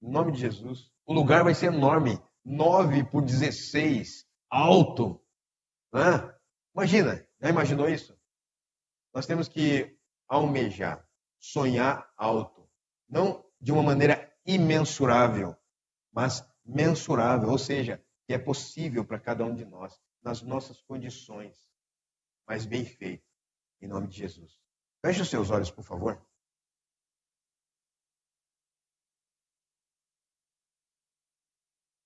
Em nome de Jesus. O lugar vai ser enorme. 9 por 16. Alto. Imagina. Já imaginou isso? Nós temos que almejar, sonhar alto. Não de uma maneira imensurável, mas mensurável. Ou seja, que é possível para cada um de nós, nas nossas condições, mas bem feito. Em nome de Jesus. Feche os seus olhos, por favor.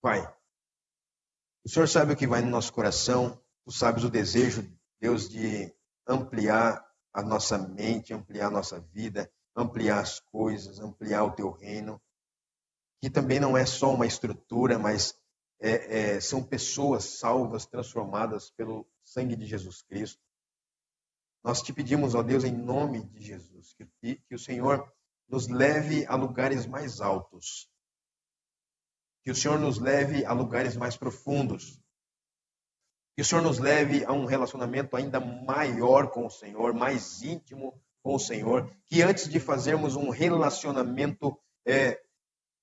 Pai, o Senhor sabe o que vai no nosso coração, tu sabes o desejo, Deus, de ampliar a nossa mente, ampliar a nossa vida, ampliar as coisas, ampliar o teu reino, que também não é só uma estrutura, mas são pessoas salvas, transformadas pelo sangue de Jesus Cristo. Nós te pedimos, ó Deus, em nome de Jesus, que o Senhor nos leve a lugares mais altos, que o Senhor nos leve a lugares mais profundos, que o Senhor nos leve a um relacionamento ainda maior com o Senhor, mais íntimo com o Senhor, que antes de fazermos um relacionamento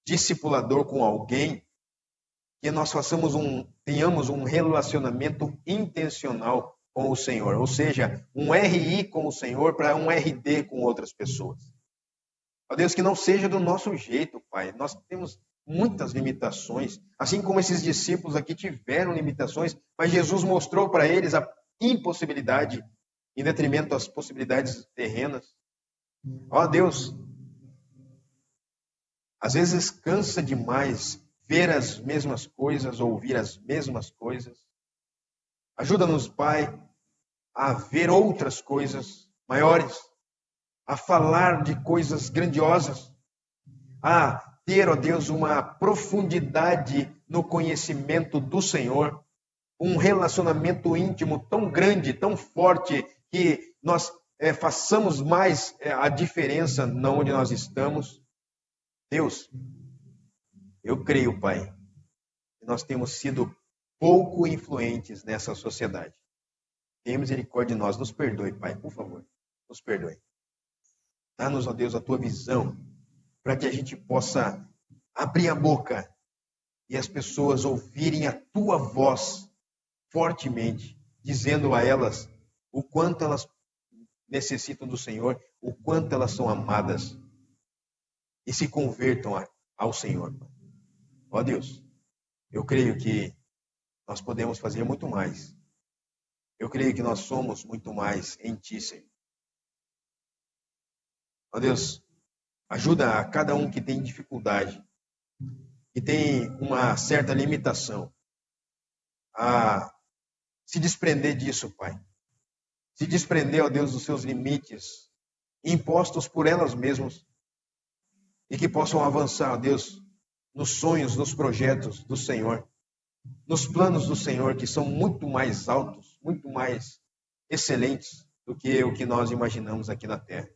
discipulador com alguém, que nós tenhamos um relacionamento intencional com o Senhor, ou seja, um RI com o Senhor para um RD com outras pessoas. Ó Deus, que não seja do nosso jeito, Pai. Nós temos muitas limitações, assim como esses discípulos aqui tiveram limitações, mas Jesus mostrou para eles a impossibilidade em detrimento das possibilidades terrenas. Ó Deus, às vezes cansa demais ver as mesmas coisas, ouvir as mesmas coisas. Ajuda-nos, Pai, a ver outras coisas maiores, a falar de coisas grandiosas, a ter, ó Deus, uma profundidade no conhecimento do Senhor, um relacionamento íntimo tão grande, tão forte, que nós façamos mais a diferença onde nós estamos. Deus, eu creio, Pai, que nós temos sido pouco influentes nessa sociedade. Tenha misericórdia de nós, nos perdoe, Pai, por favor, nos perdoe. Dá-nos, ó Deus, a tua visão, para que a gente possa abrir a boca e as pessoas ouvirem a tua voz fortemente, dizendo a elas o quanto elas necessitam do Senhor, o quanto elas são amadas, e se convertam ao Senhor. Ó Deus, eu creio que nós podemos fazer muito mais. Eu creio que nós somos muito mais em Ti, Senhor. Ó Deus, ajuda a cada um que tem dificuldade, que tem uma certa limitação, a se desprender disso, Pai. Se desprender, ó Deus, dos seus limites, impostos por elas mesmas, e que possam avançar, ó Deus, nos sonhos, nos projetos do Senhor, nos planos do Senhor, que são muito mais altos, muito mais excelentes do que o que nós imaginamos aqui na terra.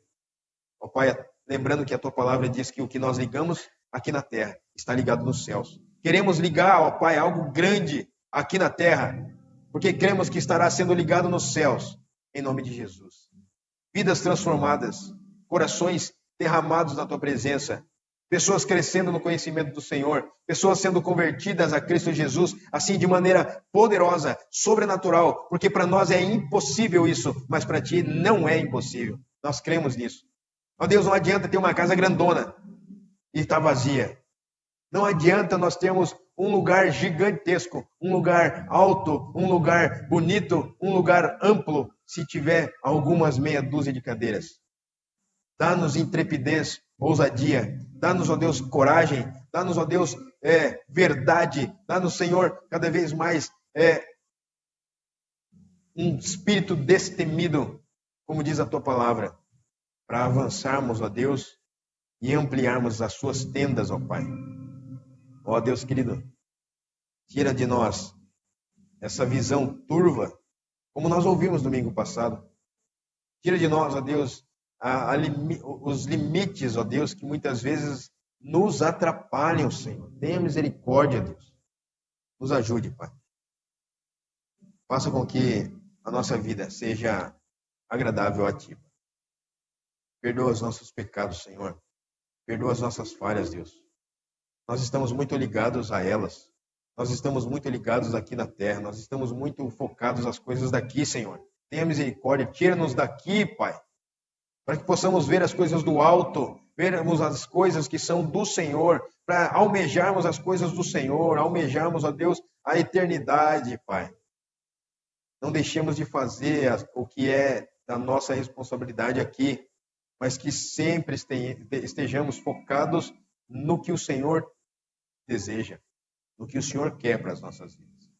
Ó Pai, lembrando que a Tua palavra diz que o que nós ligamos aqui na terra está ligado nos céus. Queremos ligar, ó Pai, algo grande aqui na terra, porque cremos que estará sendo ligado nos céus, em nome de Jesus. Vidas transformadas, corações derramados na Tua presença, pessoas crescendo no conhecimento do Senhor, pessoas sendo convertidas a Cristo Jesus, assim de maneira poderosa, sobrenatural, porque para nós é impossível isso, mas para Ti não é impossível. Nós cremos nisso. Ó Deus, não adianta ter uma casa grandona e estar vazia. Não adianta nós termos um lugar gigantesco, um lugar alto, um lugar bonito, um lugar amplo, se tiver algumas meia dúzia de cadeiras. Dá-nos intrepidez, ousadia. Dá-nos, ó Deus, coragem. Dá-nos, ó Deus, verdade. Dá-nos, Senhor, cada vez mais um espírito destemido, como diz a Tua palavra, para avançarmos, ó Deus, e ampliarmos as Suas tendas, ó Pai. Ó Deus querido, tira de nós essa visão turva, como nós ouvimos domingo passado. Tira de nós, ó Deus, os limites, ó Deus, que muitas vezes nos atrapalham, Senhor. Tenha misericórdia, Deus. Nos ajude, Pai. Faça com que a nossa vida seja agradável a Ti. Perdoa os nossos pecados, Senhor. Perdoa as nossas falhas, Deus. Nós estamos muito ligados a elas. Nós estamos muito ligados aqui na terra. Nós estamos muito focados nas coisas daqui, Senhor. Tenha misericórdia. Tira-nos daqui, Pai, para que possamos ver as coisas do alto, vermos as coisas que são do Senhor, para almejarmos as coisas do Senhor, almejarmos, ó Deus, a eternidade, Pai. Não deixemos de fazer o que é da nossa responsabilidade aqui, mas que sempre estejamos focados no que o Senhor deseja, no que o Senhor quer para as nossas vidas.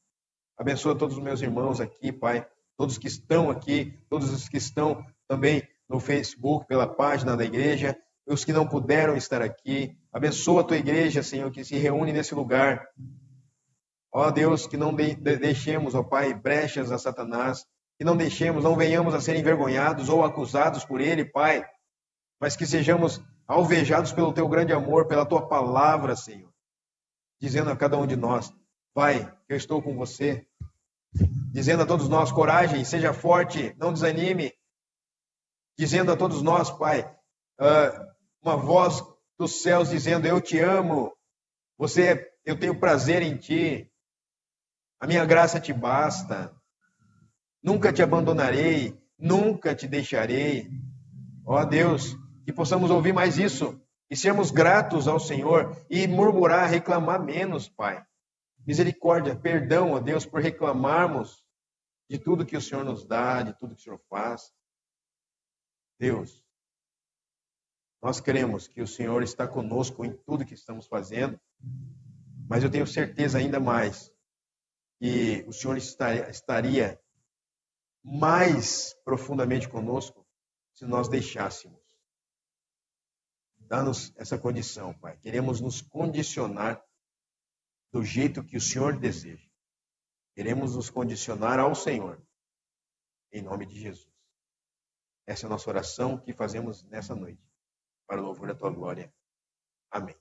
Abençoa todos os meus irmãos aqui, Pai, todos que estão aqui, todos os que estão também no Facebook, pela página da igreja, os que não puderam estar aqui. Abençoa a Tua igreja, Senhor, que se reúne nesse lugar. Ó Deus, que não deixemos, ó Pai, brechas a Satanás, que não deixemos, não venhamos a ser envergonhados ou acusados por ele, Pai, mas que sejamos alvejados pelo Teu grande amor, pela Tua palavra, Senhor, dizendo a cada um de nós: Pai, eu estou com você. Dizendo a todos nós: coragem, seja forte, não desanime. Dizendo a todos nós, Pai, uma voz dos céus dizendo: eu te amo, eu tenho prazer em Ti, a minha graça te basta, nunca te abandonarei, nunca te deixarei. Ó Deus, que possamos ouvir mais isso e sermos gratos ao Senhor e murmurar, reclamar menos, Pai. Misericórdia, perdão, ó Deus, por reclamarmos de tudo que o Senhor nos dá, de tudo que o Senhor faz. Deus, nós cremos que o Senhor está conosco em tudo que estamos fazendo Mas eu tenho certeza ainda mais que o Senhor estaria mais profundamente conosco se nós deixássemos. Dá-nos essa condição, Pai. Queremos nos condicionar do jeito que o Senhor deseja. Queremos nos condicionar ao Senhor, em nome de Jesus. Essa é a nossa oração que fazemos nessa noite, para o louvor da tua glória. Amém.